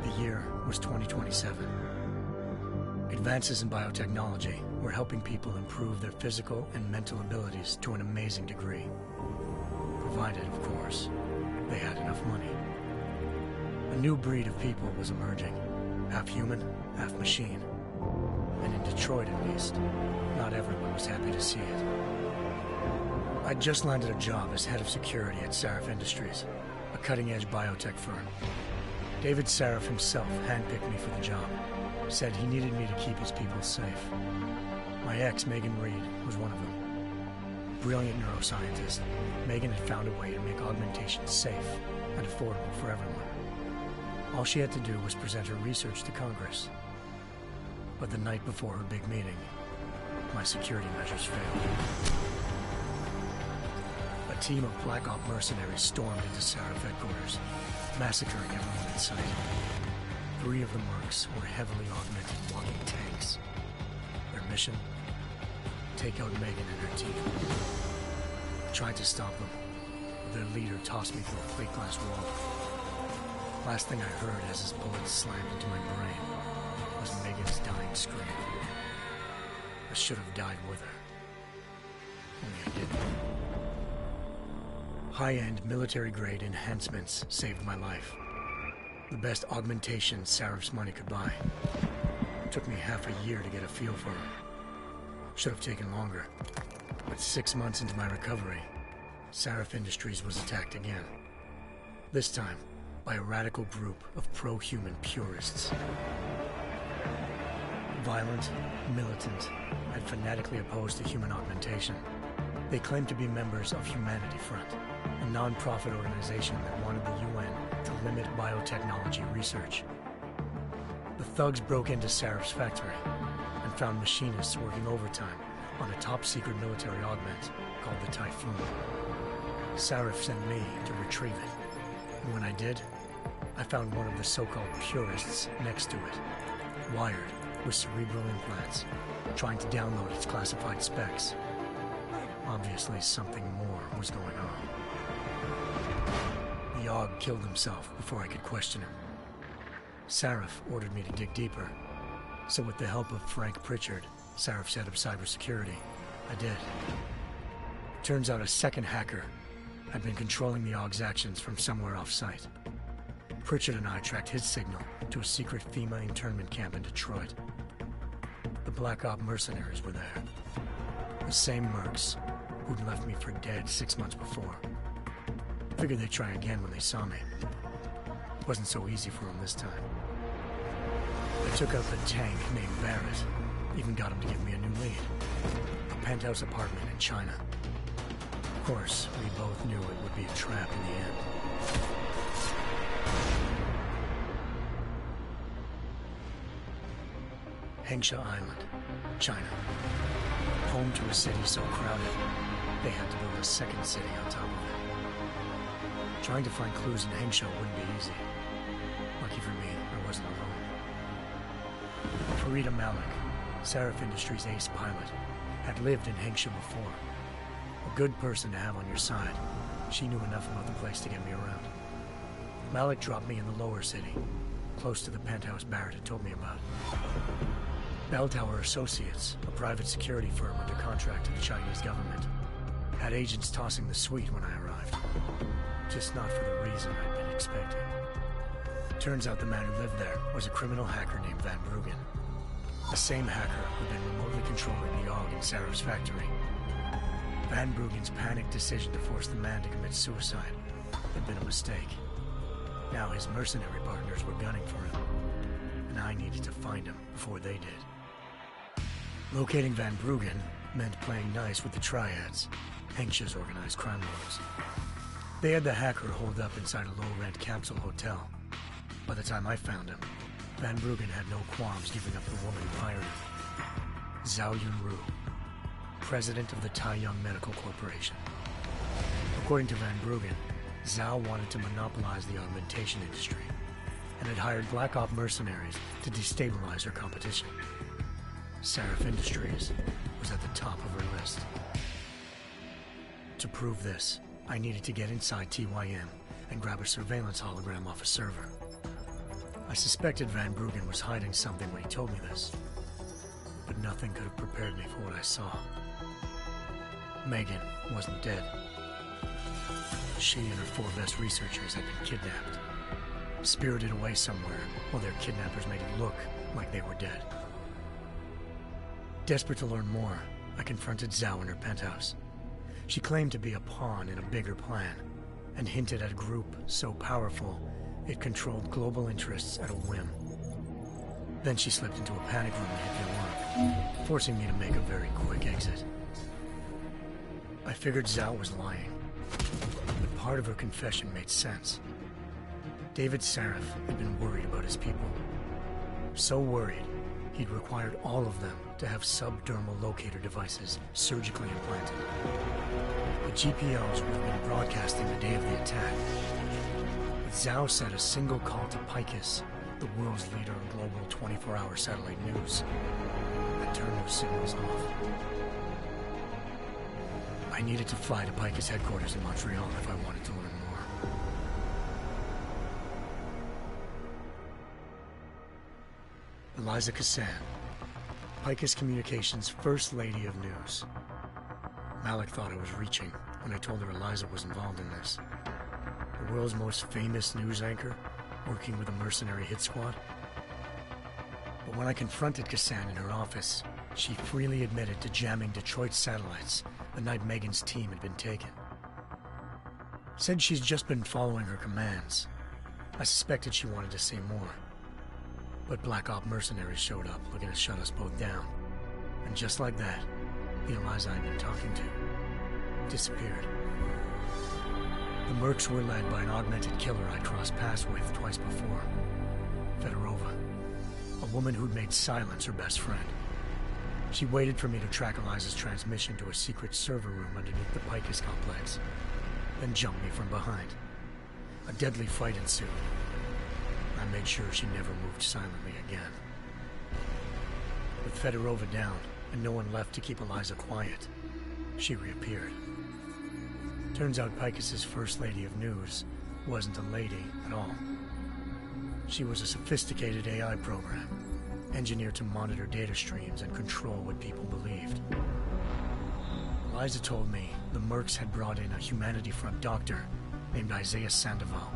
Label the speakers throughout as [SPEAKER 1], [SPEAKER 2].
[SPEAKER 1] The year was 2027. Advances in biotechnology were helping people improve their physical and mental abilities to an amazing degree. Provided, of course, they had enough money. A new breed of people was emerging, half human, half machine. And in Detroit, at least, not everyone was happy to see it. I'd just landed a job as head of security at Sarif Industries, a cutting-edge biotech firm. David Sarif himself handpicked me for the job, said he needed me to keep his people safe. My ex, Megan Reed, was one of them. Brilliant neuroscientist, Megan had found a way to make augmentation safe and affordable for everyone. All she had to do was present her research to Congress. But the night before her big meeting, my security measures failed. A team of Black Op mercenaries stormed into Sarif headquarters, massacring everyone in sight. 3 of the mercs were heavily augmented walking tanks. Their mission? Take out Megan and her team. I tried to stop them, but their leader tossed me through a plate glass wall. Last thing I heard as his bullets slammed into my brain was Megan's dying scream. I should have died with her. Only I didn't. High-end military-grade enhancements saved my life. The best augmentation Sarif's money could buy. It took me half a year to get a feel for her. Should have taken longer. But 6 months into my recovery, Sarif Industries was attacked again. This time, by a radical group of pro-human purists. Violent, militant, and fanatically opposed to human augmentation. They claimed to be members of Humanity Front, a non-profit organization that wanted the UN to limit biotechnology research. The thugs broke into Sarif's factory and found machinists working overtime on a top-secret military augment called the Typhoon. Sarif sent me to retrieve it, and when I did, I found one of the so-called purists next to it, wired with cerebral implants, trying to download its classified specs. Obviously, something more was going on. The AUG killed himself before I could question him. Sarif ordered me to dig deeper, so with the help of Frank Pritchard, Sarif's head of cybersecurity, I did. Turns out a second hacker had been controlling the AUG's actions from somewhere off-site. Pritchard and I tracked his signal to a secret FEMA internment camp in Detroit. The Black Op mercenaries were there. The same mercs who'd left me for dead 6 months before. Figured they'd try again when they saw me. It wasn't so easy for them this time. I took out the tank named Barrett, even got him to give me a new lead. A penthouse apartment in China. Of course, we both knew it would be a trap in the end. Hengsha Island, China. Home to a city so crowded, they had to build a second city on top of it. Trying to find clues in Hengsha wouldn't be easy. Lucky for me, I wasn't alone. Farida Malik, Sarif Industries' ace pilot, had lived in Hengsha before. A good person to have on your side. She knew enough about the place to get me around. Malik dropped me in the lower city, close to the penthouse Barrett had told me about. Bell Tower Associates, a private security firm under contract to the Chinese government, had agents tossing the suite when I arrived. Just not for the reason I'd been expecting. Turns out the man who lived there was a criminal hacker named Van Bruggen. The same hacker who'd been remotely controlling the AUG in Sarif's factory. Van Bruggen's panicked decision to force the man to commit suicide had been a mistake. Now his mercenary partners were gunning for him, and I needed to find him before they did. Locating Van Bruggen meant playing nice with the Triads, Henksch's organized crime lords. They had the hacker holed up inside a low-rent capsule hotel. By the time I found him, Van Bruggen had no qualms giving up the woman who hired him. Zhao Yunru, president of the Taiyang Medical Corporation. According to Van Bruggen, Zhao wanted to monopolize the augmentation industry and had hired Black Op mercenaries to destabilize her competition. Seraph Industries was at the top of her list. To prove this, I needed to get inside TYM and grab a surveillance hologram off a server. I suspected Van Bruggen was hiding something when he told me this, but nothing could have prepared me for what I saw. Megan wasn't dead. She and her 4 best researchers had been kidnapped, spirited away somewhere while their kidnappers made it look like they were dead. Desperate to learn more, I confronted Zhao in her penthouse. She claimed to be a pawn in a bigger plan, and hinted at a group so powerful it controlled global interests at a whim. Then she slipped into a panic room and hit the alarm, forcing me to make a very quick exit. I figured Zhao was lying, but part of her confession made sense. David Seraph had been worried about his people. So worried, he'd required all of them to have subdermal locator devices surgically implanted. The GPOs would have been broadcasting the day of the attack. But Zhao said a single call to Picus, the world's leader in global 24-hour satellite news, had turned those signals off. I needed to fly to Picus headquarters in Montreal if I wanted to learn more. Eliza Cassan, Picus Communications' First Lady of News. Malik thought I was reaching when I told her Eliza was involved in this. The world's most famous news anchor, working with a mercenary hit squad. But when I confronted Cassan in her office, she freely admitted to jamming Detroit's satellites the night Megan's team had been taken. Said she's just been following her commands. I suspected she wanted to say more. But Black Op mercenaries showed up looking to shut us both down. And just like that, the Eliza I'd been talking to disappeared. The Mercs were led by an augmented killer I'd crossed paths with twice before. Fedorova, a woman who'd made silence her best friend. She waited for me to track Eliza's transmission to a secret server room underneath the Picus complex, then jumped me from behind. A deadly fight ensued. I made sure she never moved silently again. With Fedorova down, and no one left to keep Eliza quiet, she reappeared. Turns out Picus's First Lady of News wasn't a lady at all. She was a sophisticated AI program, engineered to monitor data streams and control what people believed. Eliza told me the Mercs had brought in a Humanity Front doctor named Isaiah Sandoval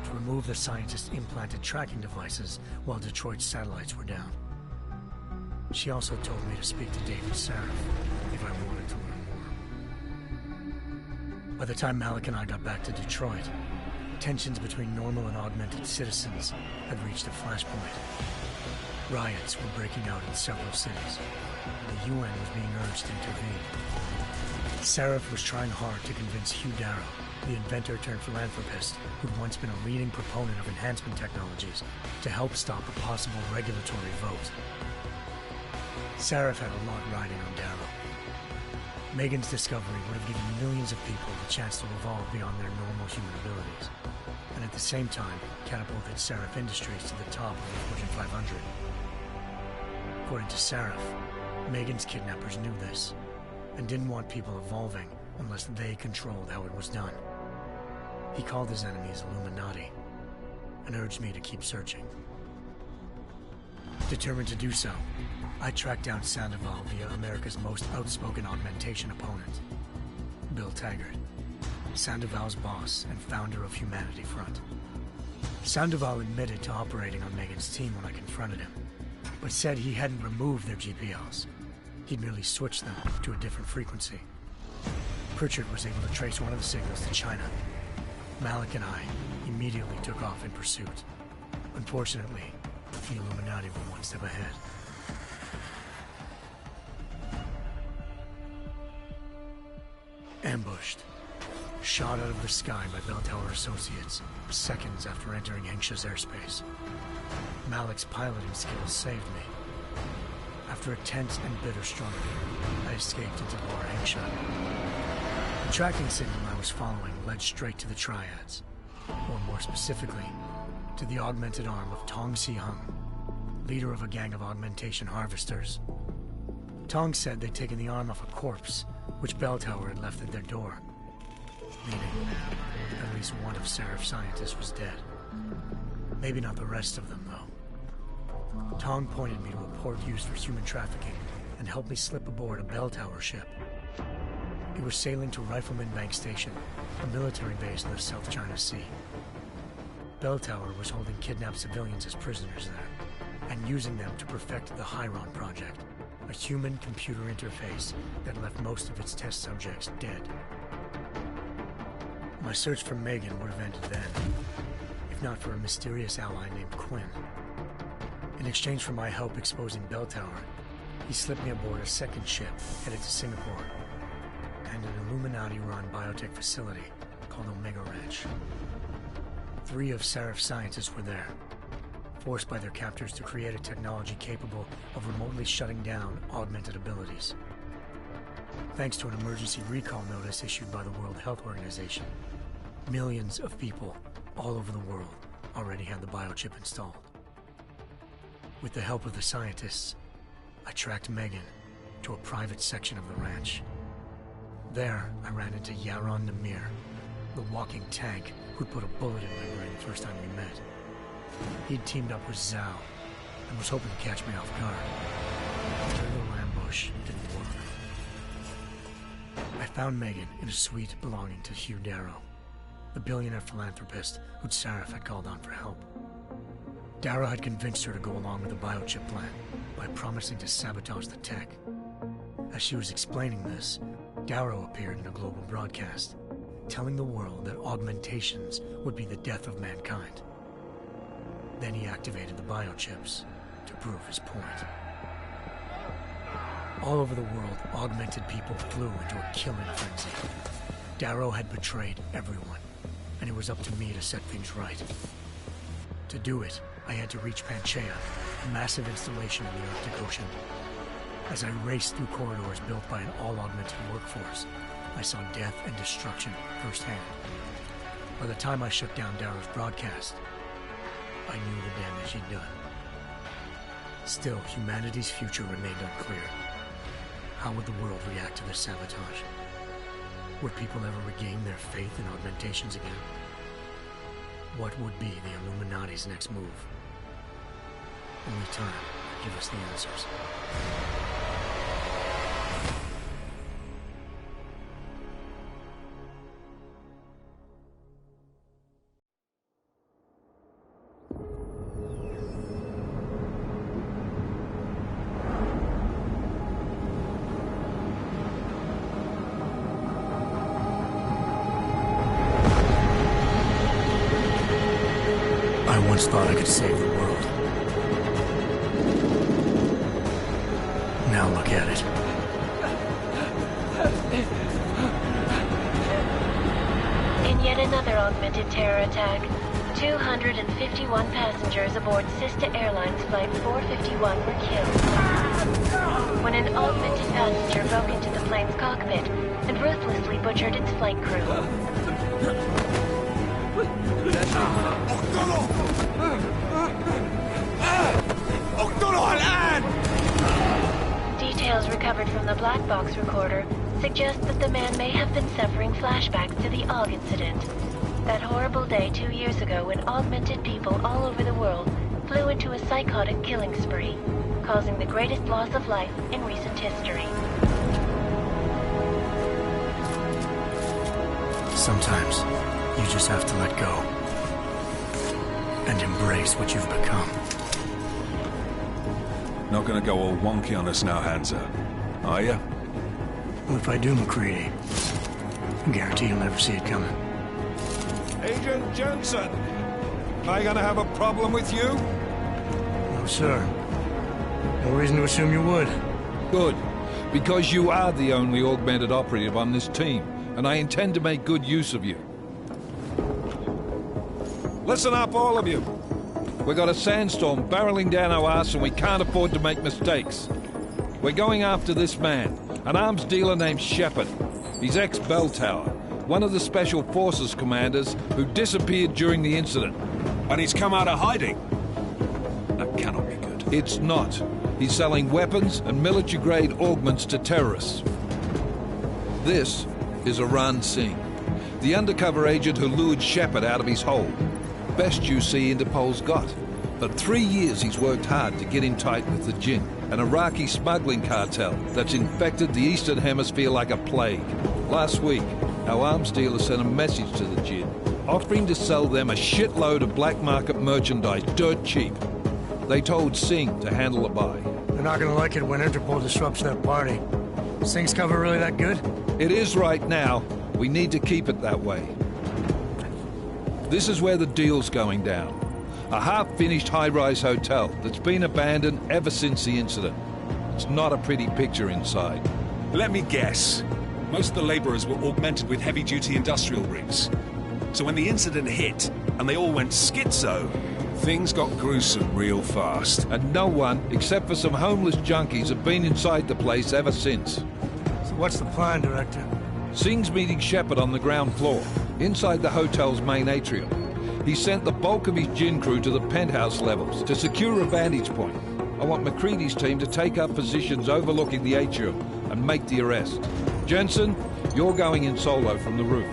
[SPEAKER 1] to remove the scientist's implanted tracking devices while Detroit's satellites were down. She also told me to speak to David Seraph if I wanted to learn more. By the time Malik and I got back to Detroit, tensions between normal and augmented citizens had reached a flashpoint. Riots were breaking out in several cities, and the UN was being urged to intervene. Seraph was trying hard to convince Hugh Darrow, the inventor-turned-philanthropist who'd once been a leading proponent of enhancement technologies, to help stop a possible regulatory vote. Seraph had a lot riding on Darrow. Megan's discovery would have given millions of people the chance to evolve beyond their normal human abilities, and at the same time catapulted Seraph Industries to the top of the Fortune 500. According to Seraph, Megan's kidnappers knew this, and didn't want people evolving unless they controlled how it was done. He called his enemies Illuminati, and urged me to keep searching. Determined to do so, I tracked down Sandoval via America's most outspoken augmentation opponent, Bill Taggart, Sandoval's boss and founder of Humanity Front. Sandoval admitted to operating on Megan's team when I confronted him, but said he hadn't removed their GPLs. He'd merely switched them to a different frequency. Pritchard was able to trace one of the signals to China. Malik and I immediately took off in pursuit. Unfortunately, the Illuminati were one step ahead. Ambushed. Shot out of the sky by Bell Tower Associates, seconds after entering Hengsha's airspace. Malik's piloting skills saved me. After a tense and bitter struggle, I escaped into Lower Hengsha. The tracking signal I was following led straight to the Triads, or more specifically, to the augmented arm of Tong Si-hung, leader of a gang of augmentation harvesters. Tong said they'd taken the arm off a corpse, which Bell Tower had left at their door, meaning at least one of Seraph's scientists was dead. Maybe not the rest of them, though. Tong pointed me to a port used for human trafficking and helped me slip aboard a Bell Tower ship. It was sailing to Rifleman Bank Station, a military base in the South China Sea. Bell Tower was holding kidnapped civilians as prisoners there, and using them to perfect the Hyron Project, a human-computer interface that left most of its test subjects dead. My search for Megan would have ended then, if not for a mysterious ally named Quinn. In exchange for my help exposing Bell Tower, he slipped me aboard a second ship headed to Singapore and an Illuminati-run biotech facility called Omega Ranch. 3 of Seraph's scientists were there, forced by their captors to create a technology capable of remotely shutting down augmented abilities. Thanks to an emergency recall notice issued by the World Health Organization, millions of people all over the world already had the biochip installed. With the help of the scientists, I tracked Megan to a private section of the ranch. There, I ran into Yaron Namir, the walking tank who'd put a bullet in my brain the first time we met. He'd teamed up with Zhao and was hoping to catch me off guard. Their little ambush didn't work. I found Megan in a suite belonging to Hugh Darrow, the billionaire philanthropist who'd Seraph had called on for help. Darrow had convinced her to go along with the biochip plan by promising to sabotage the tech. As she was explaining this, Darrow appeared in a global broadcast, telling the world that augmentations would be the death of mankind. Then he activated the biochips to prove his point. All over the world, augmented people flew into a killing frenzy. Darrow had betrayed everyone, and it was up to me to set things right. To do it, I had to reach Panchaea, a massive installation in the Arctic Ocean. As I raced through corridors built by an all-augmented workforce, I saw death and destruction firsthand. By the time I shut down Darrow's broadcast, I knew the damage he'd done. Still, humanity's future remained unclear. How would the world react to this sabotage? Would people ever regain their faith in augmentations again? What would be the Illuminati's next move? Only time could give us the answers. I once thought I could save the world. Now look at it.
[SPEAKER 2] In yet another augmented terror attack, 251 passengers aboard Sister Airlines Flight 451 were killed when an augmented passenger broke into the plane's cockpit and ruthlessly butchered its flight crew. Details recovered from the black box recorder suggest that the man may have been suffering flashbacks to the AUG incident. That horrible day 2 years ago when augmented people all over the world flew into a psychotic killing spree, causing the greatest loss of life in recent history.
[SPEAKER 1] Sometimes you just have to let go and embrace what you've become.
[SPEAKER 3] Not gonna go all wonky on us now, Hansa, are ya?
[SPEAKER 1] Well, if I do, McCready, I guarantee you'll never see it coming.
[SPEAKER 3] Agent Jensen! Am I gonna have a problem with you?
[SPEAKER 1] No, sir. No reason to assume you would.
[SPEAKER 4] Good. Because you are the only augmented operative on this team, and I intend to make good use of you. Listen up, all of you. We got a sandstorm barreling down our arse and we can't afford to make mistakes. We're going after this man, an arms dealer named Shepard. He's ex-Bell Tower, one of the Special Forces commanders who disappeared during the incident.
[SPEAKER 3] And he's come out of hiding. That cannot be good.
[SPEAKER 4] It's not. He's selling weapons and military-grade augments to terrorists. This is Aran Singh, the undercover agent who lured Shepard out of his hole. Best you see Interpol's got. For 3 years he's worked hard to get in tight with the Jinn, an Iraqi smuggling cartel that's infected the Eastern Hemisphere like a plague. Last week, our arms dealer sent a message to the Jinn, offering to sell them a shitload of black market merchandise dirt cheap. They told Singh to handle the buy.
[SPEAKER 1] They're not gonna like it when Interpol disrupts their party. Singh's cover really that good?
[SPEAKER 4] It is right now. We need to keep it that way. This is where the deal's going down. A half-finished high-rise hotel that's been abandoned ever since the incident. It's not a pretty picture inside.
[SPEAKER 3] Let me guess. Most of the laborers were augmented with heavy-duty industrial rigs. So when the incident hit, and they all went schizo, things got gruesome real fast.
[SPEAKER 4] And no one, except for some homeless junkies, have been inside the place ever since.
[SPEAKER 1] So what's the plan, Director?
[SPEAKER 4] Singh's meeting Shepard on the ground floor, inside the hotel's main atrium. He sent the bulk of his Jinn crew to the penthouse levels to secure a vantage point. I want McCready's team to take up positions overlooking the atrium and make the arrest. Jensen, you're going in solo from the roof.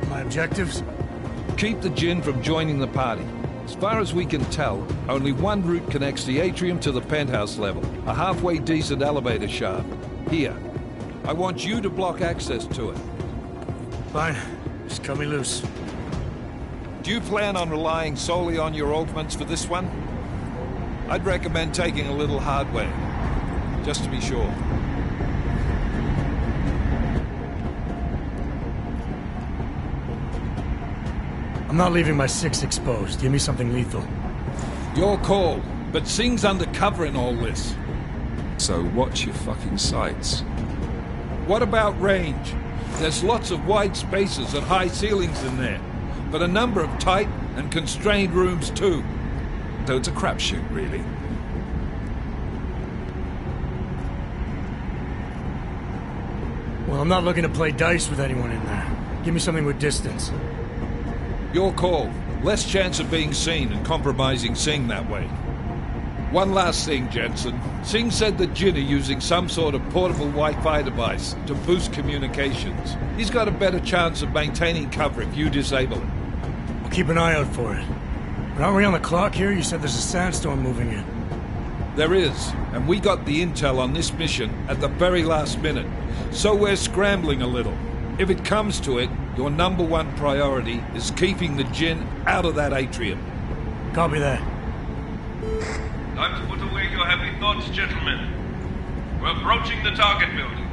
[SPEAKER 1] My objectives?
[SPEAKER 4] Keep the Jinn from joining the party. As far as we can tell, only one route connects the atrium to the penthouse level, a halfway decent elevator shaft. Here. I want you to block access to it.
[SPEAKER 1] Fine. Just cut me loose.
[SPEAKER 4] Do you plan on relying solely on your augments for this one? I'd recommend taking a little hardware, just to be sure.
[SPEAKER 1] I'm not leaving my 6 exposed. Give me something lethal.
[SPEAKER 4] Your call, but Singh's undercover in all this.
[SPEAKER 3] So watch your fucking sights.
[SPEAKER 4] What about range? There's lots of wide spaces and high ceilings in there, but a number of tight and constrained rooms too.
[SPEAKER 3] So it's a crapshoot, really.
[SPEAKER 1] Well, I'm not looking to play dice with anyone in there. Give me something with distance.
[SPEAKER 4] Your call. Less chance of being seen and compromising Singh that way. One last thing, Jensen. Singh said the Jinn are using some sort of portable Wi-Fi device to boost communications. He's got a better chance of maintaining cover if you disable it.
[SPEAKER 1] I'll keep an eye out for it. But aren't we on the clock here? You said there's a sandstorm moving in.
[SPEAKER 4] There is, and we got the intel on this mission at the very last minute. So we're scrambling a little. If it comes to it, your #1 priority is keeping the Jinn out of that atrium.
[SPEAKER 1] Copy that.
[SPEAKER 5] Time to put away your heavy thoughts, gentlemen. We're approaching the target building.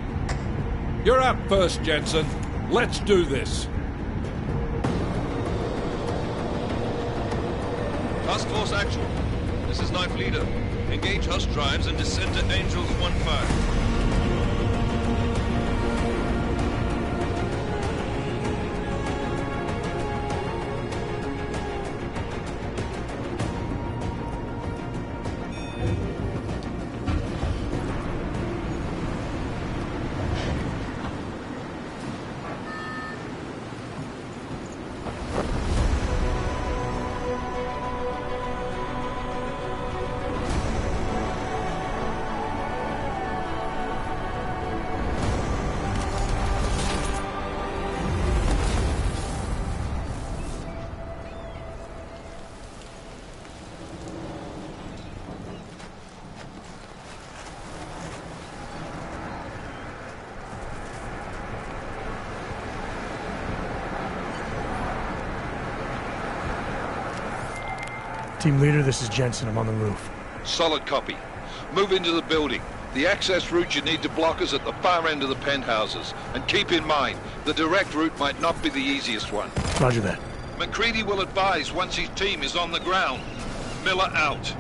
[SPEAKER 4] You're up first, Jensen. Let's do this.
[SPEAKER 5] Task Force action. This is Knife Leader. Engage Hush drives and descend to Angels 1-5.
[SPEAKER 1] Team leader, this is Jensen. I'm on the roof.
[SPEAKER 4] Solid copy. Move into the building. The access route you need to block is at the far end of the penthouses. And keep in mind, the direct route might not be the easiest one.
[SPEAKER 1] Roger that.
[SPEAKER 4] McCready will advise once his team is on the ground. Miller out.